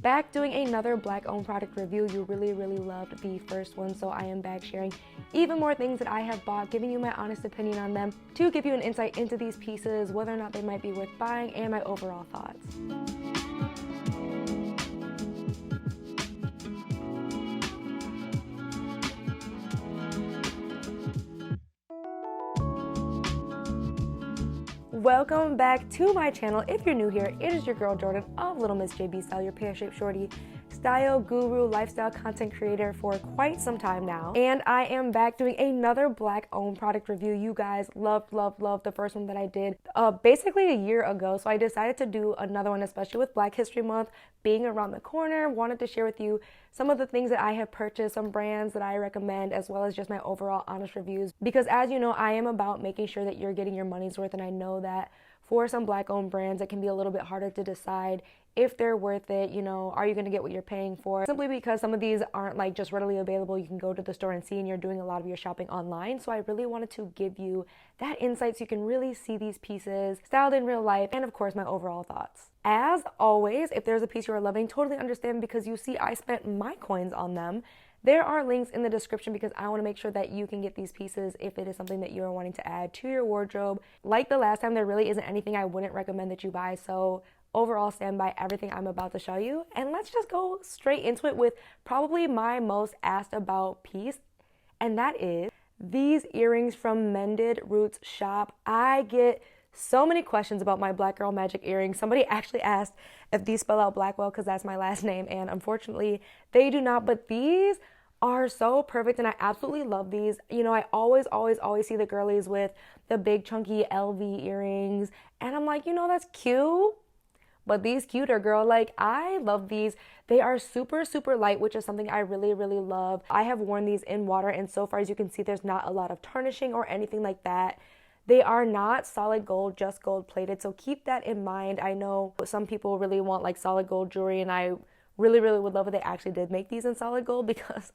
Back doing another black owned product review. You really loved the first one, so I am back sharing even more things that I have bought, giving you my honest opinion on them to give you an insight into these pieces, whether or not they might be worth buying, and my overall thoughts. Welcome back to my channel. If you're new here, it is your girl Jordan of Little Miss JB Style, your pear-shaped shorty, style guru, lifestyle content creator for quite some time now. And I am back doing another black owned product review. You guys loved the first one that I did basically a year ago. So I decided to do another one, especially with Black History Month being around the corner. Wanted to share with you some of the things that I have purchased, some brands that I recommend, as well as just my overall honest reviews. Because as you know, I am about making sure that you're getting your money's worth, and I know that for some black owned brands, it can be a little bit harder to decide if they're worth it. You know, are you going to get what you're paying for? Simply because some of these aren't like just readily available. You can go to the store and see, and you're doing a lot of your shopping online. So I really wanted to give you that insight so you can really see these pieces styled in real life, and of course my overall thoughts. As always, if there's a piece you are loving, totally understand, because you see I spent my coins on them. There are links in the description because I want to make sure that you can get these pieces if it is something that you are wanting to add to your wardrobe. Like the last time, there really isn't anything I wouldn't recommend that you buy. So overall, stand by everything I'm about to show you. And let's just go straight into it with probably my most asked about piece. And that is these earrings from Mended Roots Shop. I get so many questions about my Black Girl Magic earrings. Somebody actually asked if these spell out Blackwell because that's my last name, and unfortunately they do not, but these are so perfect and I absolutely love these. You know, I always see the girlies with the big chunky LV earrings, and I'm like, you know, that's cute, but these cuter, girl. Like, I love these. They are super light, which is something I really love. I have worn these in water, and so far as you can see, there's not a lot of tarnishing or anything like that. They are not solid gold, just gold plated, so keep that in mind. I know some people really want like solid gold jewelry, and I really would love if they actually did make these in solid gold, because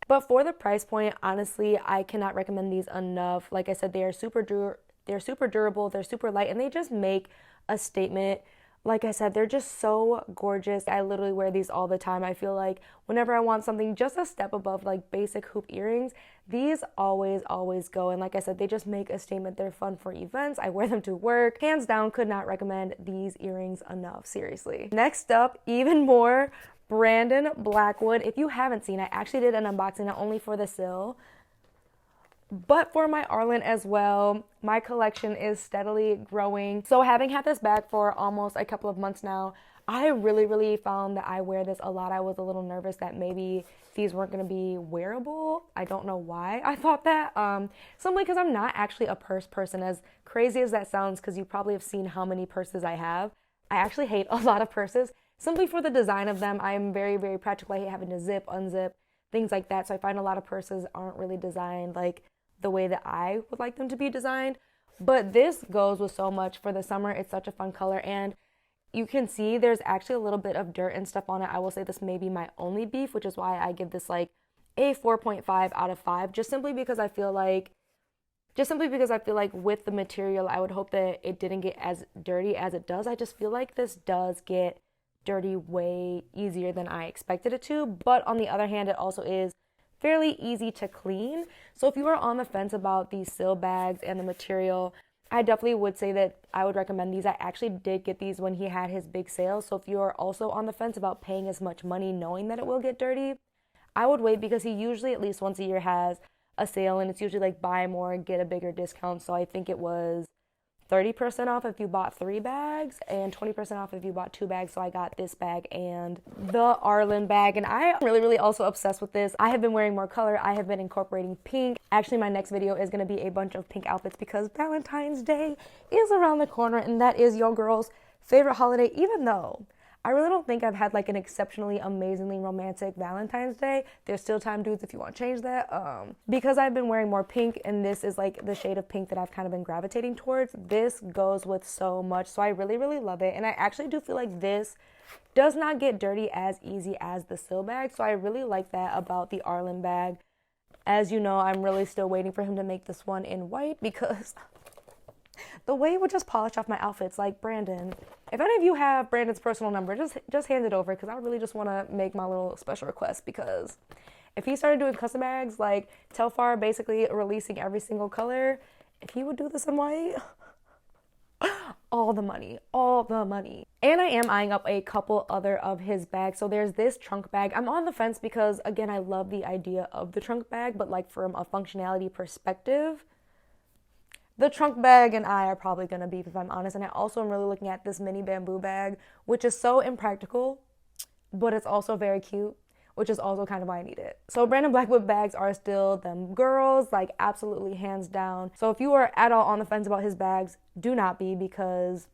but for the price point, honestly, I cannot recommend these enough. Like I said, they are super durable, they're super light, and they just make a statement. Like I said, they're just so gorgeous. I literally wear these all the time. I feel like whenever I want something just a step above like basic hoop earrings, these always go. And like I said, they just make a statement. They're fun for events. I wear them to work. Hands down, could not recommend these earrings enough, seriously. Next up, even more Brandon Blackwood. If you haven't seen, I actually did an unboxing not only for the sale, but for my Arlen as well. My collection is steadily growing. So having had this bag for almost a couple of months now, I really found that I wear this a lot. I was a little nervous that maybe these weren't going to be wearable. I don't know why I thought that. Simply because I'm not actually a purse person, as crazy as that sounds, because you probably have seen how many purses I have. I actually hate a lot of purses simply for the design of them. I am very practical. I hate having to zip, unzip, things like that. So I find a lot of purses aren't really designed like the way that I would like them to be designed. But this goes with so much for the summer. It's such a fun color, and you can see there's actually a little bit of dirt and stuff on it. I will say this may be my only beef, which is why I give this like a 4.5 out of 5, just simply because I feel like with the material, I would hope that it didn't get as dirty as it does. I just feel like this does get dirty way easier than I expected it to. But on the other hand, it also is fairly easy to clean. So if you are on the fence about these seal bags and the material, I definitely would say that I would recommend these. I actually did get these when he had his big sale. So if you are also on the fence about paying as much money knowing that it will get dirty, I would wait, because he usually at least once a year has a sale, and it's usually like buy more and get a bigger discount. So I think it was 30% off if you bought 3 bags and 20% off if you bought 2 bags. So I got this bag and the Arlen bag, and I am really also obsessed with this. I have been wearing more color. I have been incorporating pink. Actually, my next video is going to be a bunch of pink outfits because Valentine's Day is around the corner, and that is your girl's favorite holiday, even though I really don't think I've had like an exceptionally amazingly romantic Valentine's Day. There's still time, dudes, if you want to change that. Because I've been wearing more pink, and this is like the shade of pink that I've kind of been gravitating towards. This goes with so much, so I really love it. And I actually do feel like this does not get dirty as easy as the seal bag, so I really like that about the Arlen bag. As you know, I'm really still waiting for him to make this one in white, because the way it would just polish off my outfits. Like, Brandon, If any of you have Brandon's personal number, just hand it over, because I really just want to make my little special request, because if he started doing custom bags, like Telfar basically releasing every single color, if he would do this in white, all the money, all the money. And I am eyeing up a couple other of his bags. So there's this trunk bag. I'm on the fence because, again, I love the idea of the trunk bag, but like from a functionality perspective, the trunk bag and I are probably going to beef, if I'm honest. And I also am really looking at this mini bamboo bag, which is so impractical, but it's also very cute, which is also kind of why I need it. So Brandon Blackwood bags are still them girls, like absolutely hands down. So if you are at all on the fence about his bags, do not be, because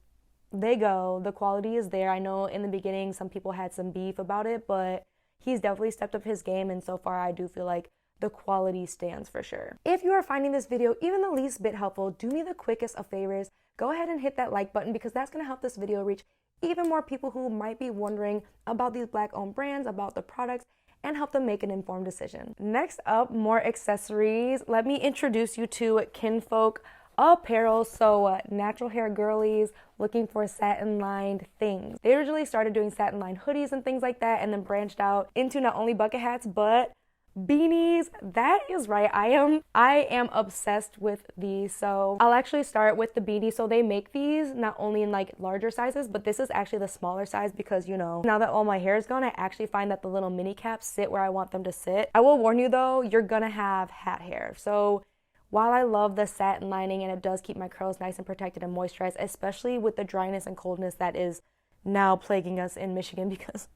they go. The quality is there. I know in the beginning some people had some beef about it, but he's definitely stepped up his game, and so far I do feel like the quality stands for sure. If you are finding this video even the least bit helpful, do me the quickest of favors. Go ahead and hit that like button, because that's going to help this video reach even more people who might be wondering about these Black-owned brands, about the products, and help them make an informed decision. Next up, more accessories. Let me introduce you to Kinfolk Apparel. So natural hair girlies looking for satin lined things. They originally started doing satin lined hoodies and things like that, and then branched out into not only bucket hats, but beanies. That is right. I am obsessed with these. So I'll actually start with the beanie. So they make these not only in like larger sizes, but this is actually the smaller size, because you know, now that all my hair is gone, I actually find that the little mini caps sit where I want them to sit. I will warn you though, you're gonna have hat hair. So while I love the satin lining and it does keep my curls nice and protected and moisturized, especially with the dryness and coldness that is now plaguing us in Michigan, because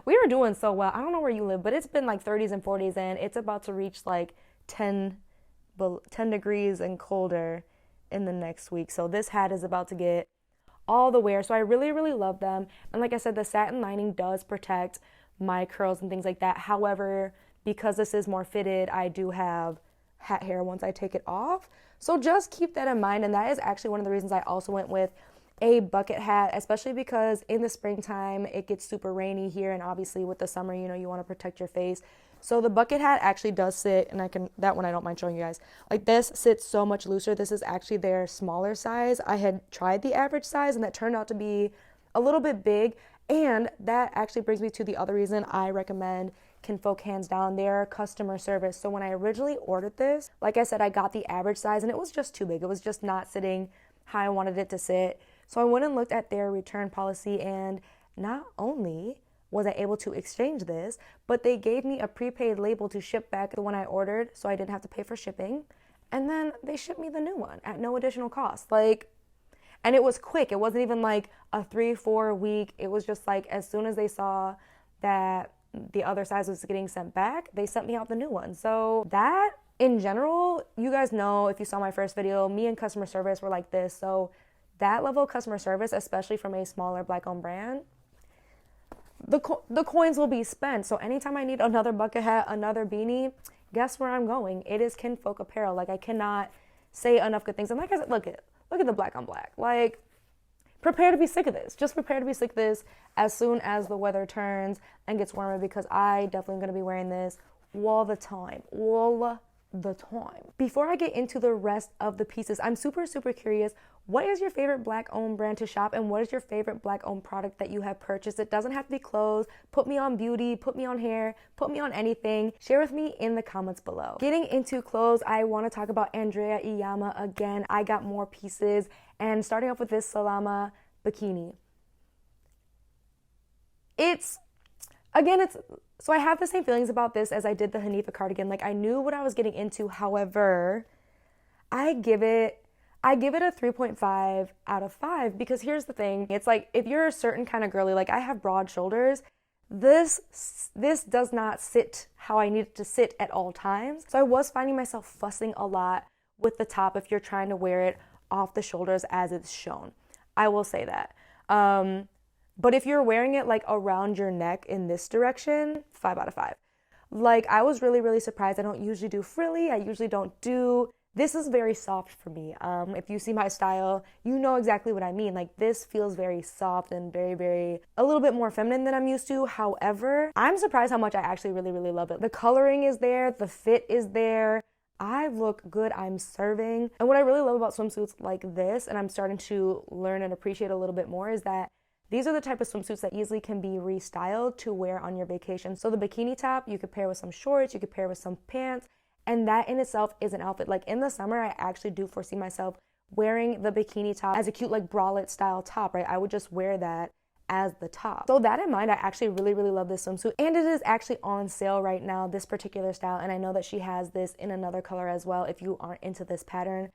we were doing so well. I don't know where you live, but it's been like 30s and 40s, and it's about to reach like 10 degrees and colder in the next week. So this hat is about to get all the wear. So I really, really love them. And like I said, the satin lining does protect my curls and things like that. However, because this is more fitted, I do have hat hair once I take it off. So just keep that in mind. And that is actually one of the reasons I also went with a bucket hat, especially because in the springtime it gets super rainy here, and obviously with the summer, you know, you want to protect your face. So the bucket hat actually does sit, and that one I don't mind showing you guys. Like this sits so much looser. This is actually their smaller size. I had tried the average size, and that turned out to be a little bit big. And that actually brings me to the other reason I recommend Kinfolk hands down, their customer service. So when I originally ordered this, like I said, I got the average size, and it was just too big. It was just not sitting how I wanted it to sit. So I went and looked at their return policy, and not only was I able to exchange this, but they gave me a prepaid label to ship back the one I ordered, so I didn't have to pay for shipping. And then they shipped me the new one at no additional cost. And it was quick. It wasn't even like a 3-4 week. It was just like as soon as they saw that the other size was getting sent back, they sent me out the new one. So that, in general, you guys know, if you saw my first video, me and customer service were like this. So that level of customer service, especially from a smaller Black-owned brand, the coins will be spent. So anytime I need another bucket hat, another beanie, guess where I'm going? It is Kinfolk Apparel. Like, I cannot say enough good things. And like I said, look at the black on black. Like, prepare to be sick of this. Just prepare to be sick of this as soon as the weather turns and gets warmer, because I definitely am going to be wearing this all the time. Before I get into the rest of the pieces, I'm super curious, what is your favorite Black-owned brand to shop, and what is your favorite Black-owned product that you have purchased? It doesn't have to be clothes. Put me on beauty, put me on hair, put me on anything. Share with me in the comments below. Getting into clothes, I want to talk about Andrea Iyamah again. I got more pieces, and starting off with this Salama bikini. So I have the same feelings about this as I did the Hanifa cardigan. Like, I knew what I was getting into. However, I give it a 3.5 out of 5, because here's the thing. It's like, if you're a certain kind of girly, like I have broad shoulders, this does not sit how I need it to sit at all times. So I was finding myself fussing a lot with the top if you're trying to wear it off the shoulders as it's shown. I will say that. But if you're wearing it like around your neck in this direction, 5 out of 5. Like, I was really surprised. I don't usually do frilly. I usually don't do, this is very soft for me. If you see my style, you know exactly what I mean. Like, this feels very soft and very, a little bit more feminine than I'm used to. However, I'm surprised how much I actually really love it. The coloring is there. The fit is there. I look good, I'm serving. And what I really love about swimsuits like this, and I'm starting to learn and appreciate a little bit more, is that these are the type of swimsuits that easily can be restyled to wear on your vacation. So the bikini top, you could pair with some shorts, you could pair with some pants, and that in itself is an outfit. Like in the summer, I actually do foresee myself wearing the bikini top as a cute like bralette style top, right? I would just wear that as the top. So that in mind, I actually really, really love this swimsuit, and it is actually on sale right now, this particular style, and I know that she has this in another color as well if you aren't into this pattern.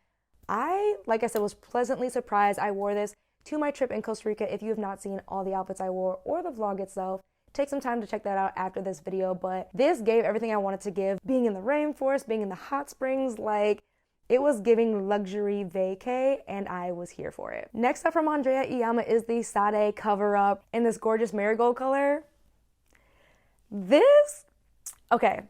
I, like I said, was pleasantly surprised. I wore this to my trip in Costa Rica. If you have not seen all the outfits I wore or the vlog itself, take some time to check that out after this video, but this gave everything I wanted to give. Being in the rainforest, being in the hot springs, like, it was giving luxury vacay, and I was here for it. Next up from Andrea Iyamah is the Sade Cover Up in this gorgeous marigold color. Okay,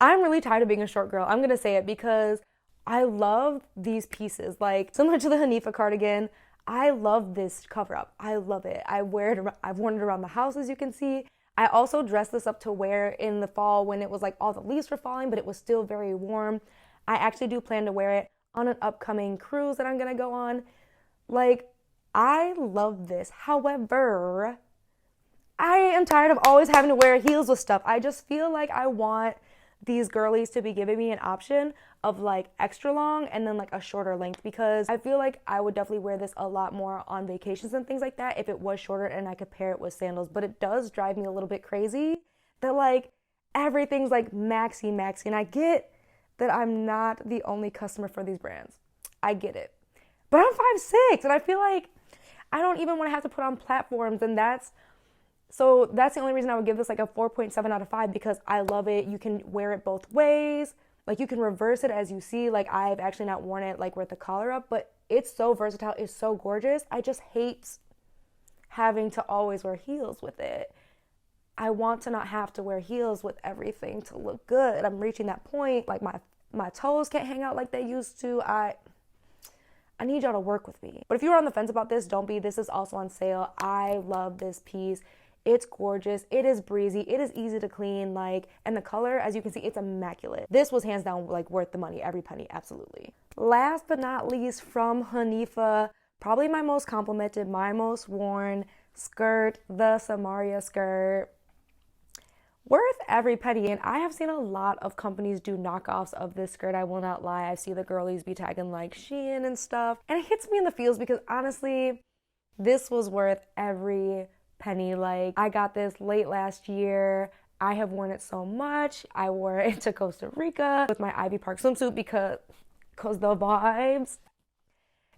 I'm really tired of being a short girl. I'm gonna say it because I love these pieces. Like, similar to the Hanifa cardigan, I love this cover up. I love it. I've worn it around the house, as you can see. I also dressed this up to wear in the fall when it was like all the leaves were falling, but it was still very warm. I actually do plan to wear it on an upcoming cruise that I'm gonna go on. Like, I love this. However, I am tired of always having to wear heels with stuff. I just feel like I want these girlies to be giving me an option of like extra long and then like a shorter length, because I feel like I would definitely wear this a lot more on vacations and things like that if it was shorter and I could pair it with sandals. But it does drive me a little bit crazy that like everything's like maxi, and I get that I'm not the only customer for these brands. I get it. But I'm 5'6", and I feel like I don't even want to have to put on platforms, and that's the only reason I would give this like a 4.7 out of 5, because I love it. You can wear it both ways. Like, you can reverse it, as you see. Like, I've actually not worn it like with the collar up, but it's so versatile. It's so gorgeous. I just hate having to always wear heels with it. I want to not have to wear heels with everything to look good. I'm reaching that point. Like, my toes can't hang out like they used to. I need y'all to work with me. But if you're on the fence about this, don't be. This is also on sale. I love this piece. It's gorgeous. It is breezy. It is easy to clean. Like, and the color, as you can see, it's immaculate. This was hands down like worth the money, every penny, absolutely. Last but not least, from Hanifa, probably my most complimented, my most worn skirt, the Samaria Skirt. Worth every penny, and I have seen a lot of companies do knockoffs of this skirt. I will not lie. I see the girlies be tagging like Shein and stuff, and it hits me in the feels because honestly, this was worth every penny. Like, I got this late last year. I have worn it so much. I wore it to Costa Rica with my Ivy Park swimsuit because the vibes.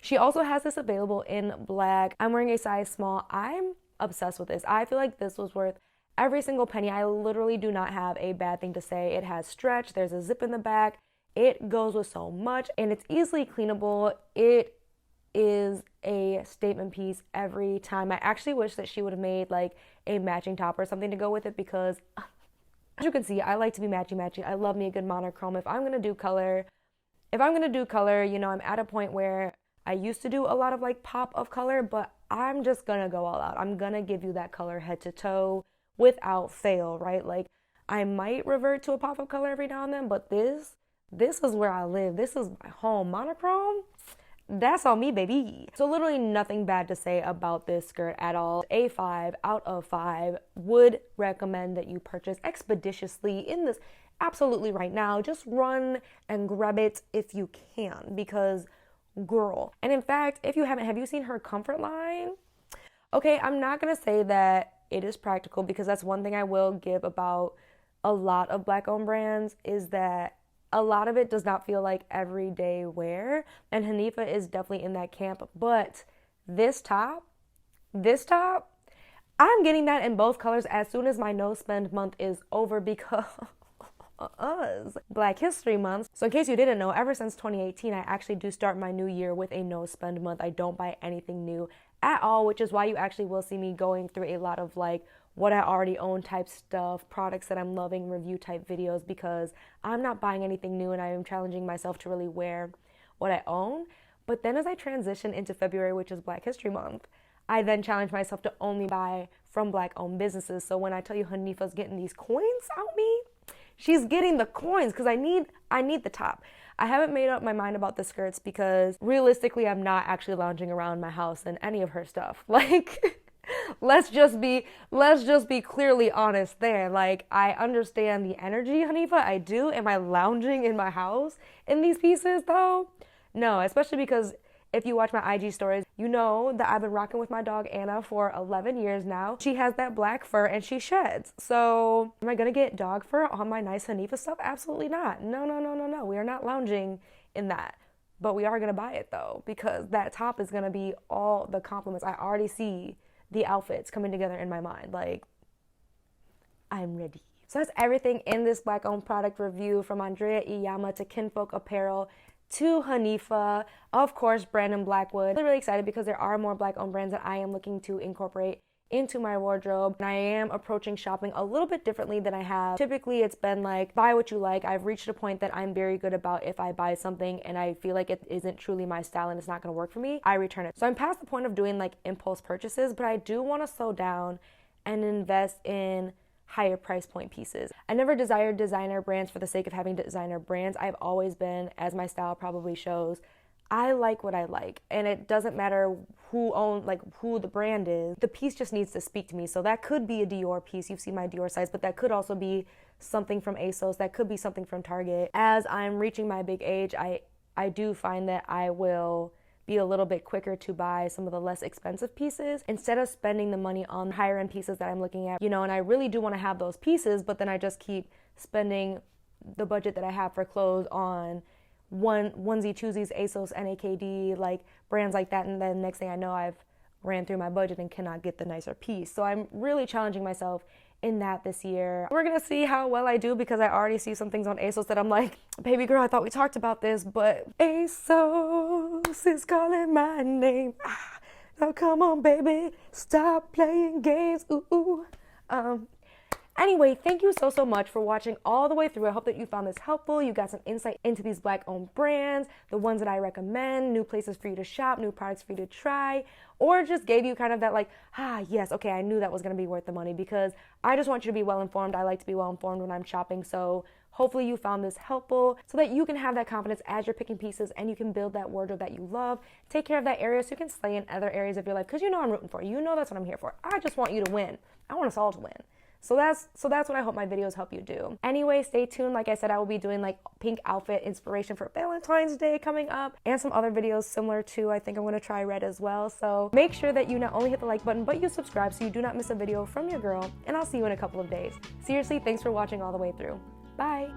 She also has this available in black. I'm wearing a size small. I'm obsessed with this. I feel like this was worth every single penny. I literally do not have a bad thing to say. It has stretch. There's a zip in the back. It goes with so much, and it's easily cleanable. It is a statement piece every time. I actually wish that she would have made like a matching top or something to go with it, because as you can see, I like to be matchy. I love me a good monochrome. If I'm gonna do color, you know, I'm at a point where I used to do a lot of like pop of color, but I'm just gonna go all out. I'm gonna give you that color head to toe without fail, right? Like, I might revert to a pop of color every now and then, but this is where I live. This is my home. Monochrome, that's on me, baby. So literally nothing bad to say about this skirt at all. A 5 out of 5. Would recommend that you purchase expeditiously in this absolutely right now. Just run and grab it if you can, because girl. And in fact, if you haven't, have you seen her comfort line? Okay, I'm not gonna say that it is practical, because that's one thing I will give about a lot of black-owned brands, is that a lot of it does not feel like everyday wear, and Hanifa is definitely in that camp. But this top, I'm getting that in both colors as soon as my no spend month is over, because Black History Month. So in case you didn't know, ever since 2018, I actually do start my new year with a no spend month. I don't buy anything new at all, which is why you actually will see me going through a lot of like what I already own type stuff, products that I'm loving, review type videos, because I'm not buying anything new and I am challenging myself to really wear what I own. But then as I transition into February, which is Black History Month, I then challenge myself to only buy from black owned businesses. So when I tell you Hanifa's getting these coins out me, She's getting the coins because I need the top. I haven't made up my mind about the skirts because realistically, I'm not actually lounging around my house in any of her stuff. Like, let's just be clearly honest there. Like, I understand the energy, Hanifa, I do. Am I lounging in my house in these pieces though? No, especially because if you watch my IG stories, you know that I've been rocking with my dog Anna for 11 years now. She has that black fur and she sheds. So am I going to get dog fur on my nice Hanifa stuff? Absolutely not. No. We are not lounging in that. But we are going to buy it though, because that top is going to be all the compliments. I already see the outfits coming together in my mind. Like, I'm ready. So that's everything in this black-owned product review, from Andrea Iyamah to Kinfolk Apparel to Hanifa, of course, Brandon Blackwood. I'm really excited because there are more black-owned brands that I am looking to incorporate into my wardrobe. And I am approaching shopping a little bit differently than I have. Typically, it's been like, buy what you like. I've reached a point that I'm very good about if I buy something and I feel like it isn't truly my style and it's not going to work for me, I return it. So I'm past the point of doing like impulse purchases, but I do want to slow down and invest in higher price point pieces. I never desired designer brands for the sake of having designer brands. I've always been, as my style probably shows, I like what I like, and it doesn't matter who the brand is. The piece just needs to speak to me. So that could be a Dior piece. You've seen my Dior size, but that could also be something from ASOS. That could be something from Target. As I'm reaching my big age, I do find that I will be a little bit quicker to buy some of the less expensive pieces instead of spending the money on higher end pieces that I'm looking at, and I really do want to have those pieces, but then I just keep spending the budget that I have for clothes on onesie twosies, ASOS, NAKD, like brands like that, and then next thing I know, I've ran through my budget and cannot get the nicer piece. So I'm really challenging myself in that this year. We're gonna see how well I do, because I already see some things on ASOS that I'm like, baby girl, I thought we talked about this, but ASOS is calling my name. Now come on, baby, stop playing games. Ooh. Anyway, thank you so much for watching all the way through. I hope that you found this helpful. You got some insight into these black-owned brands, the ones that I recommend, new places for you to shop, new products for you to try, or just gave you kind of that like, yes, okay, I knew that was going to be worth the money, because I just want you to be well-informed. I like to be well-informed when I'm shopping, so hopefully you found this helpful so that you can have that confidence as you're picking pieces and you can build that wardrobe that you love. Take care of that area so you can slay in other areas of your life, because I'm rooting for you. That's what I'm here for. I just want you to win. I want us all to win. So that's what I hope my videos help you do. Anyway, stay tuned. Like I said, I will be doing like pink outfit inspiration for Valentine's Day coming up, and some other videos similar to, I think I'm going to try red as well. So make sure that you not only hit the like button, but you subscribe so you do not miss a video from your girl, and I'll see you in a couple of days. Seriously, thanks for watching all the way through. Bye.